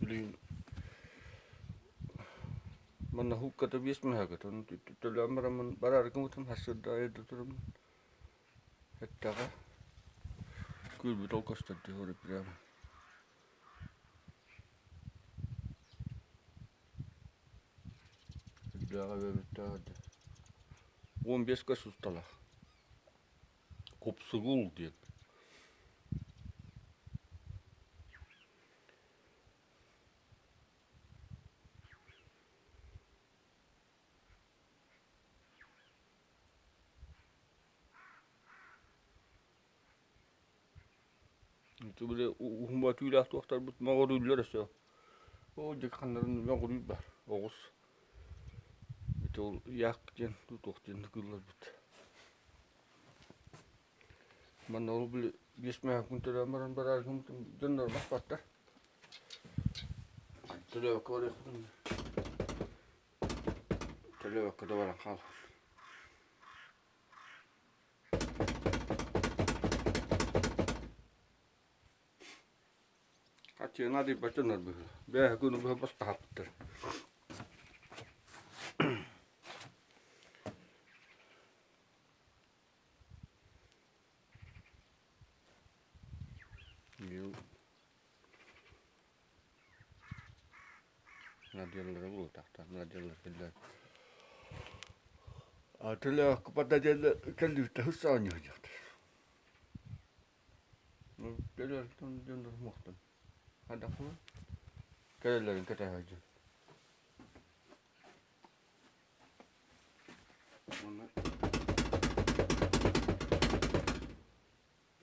bileyim. Manna hukkata viesmehäkät on tyttöllä amaraman bararkamutun hassada eduturum. Hettävä. Kylvy tolkostatti hori pidämä. Pidämä vevittää. On pieskasustala. Kopsu kultien. Itu bile uhumba tüylah tuaktar but mağaruylar ise. O dekanların mağaruyu var. Oğuz. Itu yak jen tutuqtin kıllar but. Man ol bile viesmehäkun amaran bararkamutun jannar bakpatta. Tele kore. Tele kadavaran kal. Katsi nadi pacanar bihla. Beh kunu bih pas tahapter. Yo. Nadialar bulu tahta nadialar hilla. Tele kepada jelle kendifte hussaan johjat. No tele ton jannar muhtan. Ada fu. Kellerin kata haja.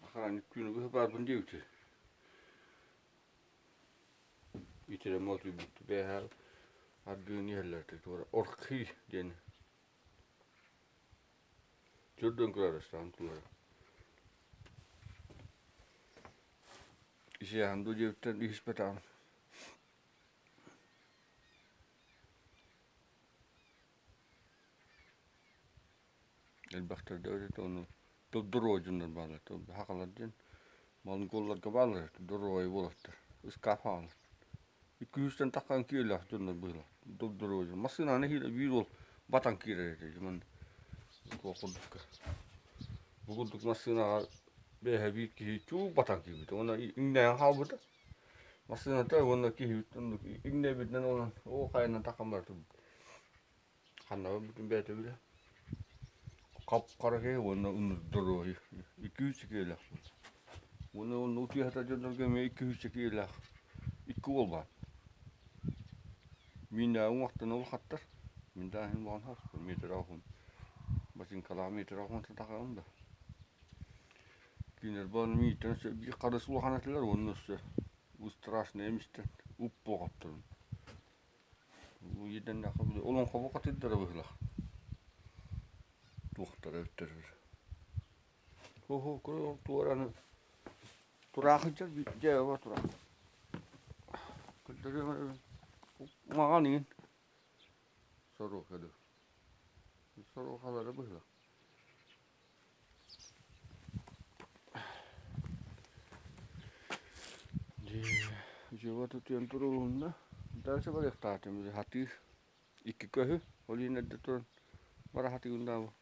Akharan kunu bih barbun diuti. Itire motu but behal. Aduni heller te tuora orki den. Jodon klarastaan tulee. Isiähän tuli yhteen ihmispetaan. El baktar dövdet onu. Doroojunnan balle. Hakaladjen. Mä olin kollarka balle. Doro ei vuotta. Uskafaan. Ikkyisten takan kielä tunnan billa. Doroojun. Massina ne hiile viidol vatan kiireitä. Man kuokudukka. Bukuduk massina behe viikki hiituu vatan kiivitä. Onna ingneen haavuta. Massina toivonna kiivit. Ingneevit ne on ookainan takamartu. Hanna on bikin beete vielä. Kapkarhe on doroi. Ikkyyskielä. On utiahta jodolkemme ikkyyskielä. Ikkuolva. Minä unohtan olhattar. Minä en vaan haskun. Mitä rauhun. Vasin kalaa mitä rauhun se takaa. Kiinner vaan miitän se kadas ulhanat lärvonnossa. Ustras neemistä uppoqattarun. Uiden naqabli olon qavoqatit darabhla. Tuhtara yhteydessä. Oho, kun tuodaan turahitjar jäävä turah. Kyllä maanin. Soru kadu. Soru halada bihla. Jäävä tutien turunna. Tässä valehtaat ja hati. Ikkiköhy oli näitä tuon varahati undaava.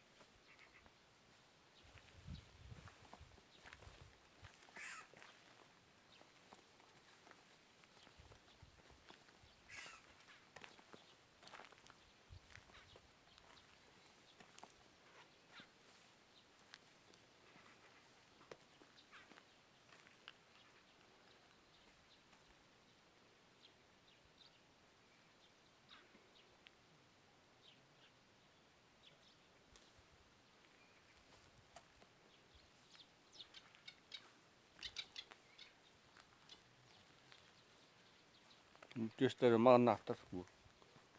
Tietysti maan nahtar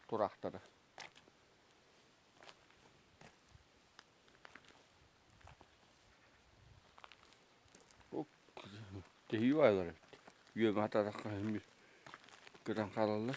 turahtara. Tehi juoivat. Juomatta takaisin. Kyllä kalalle.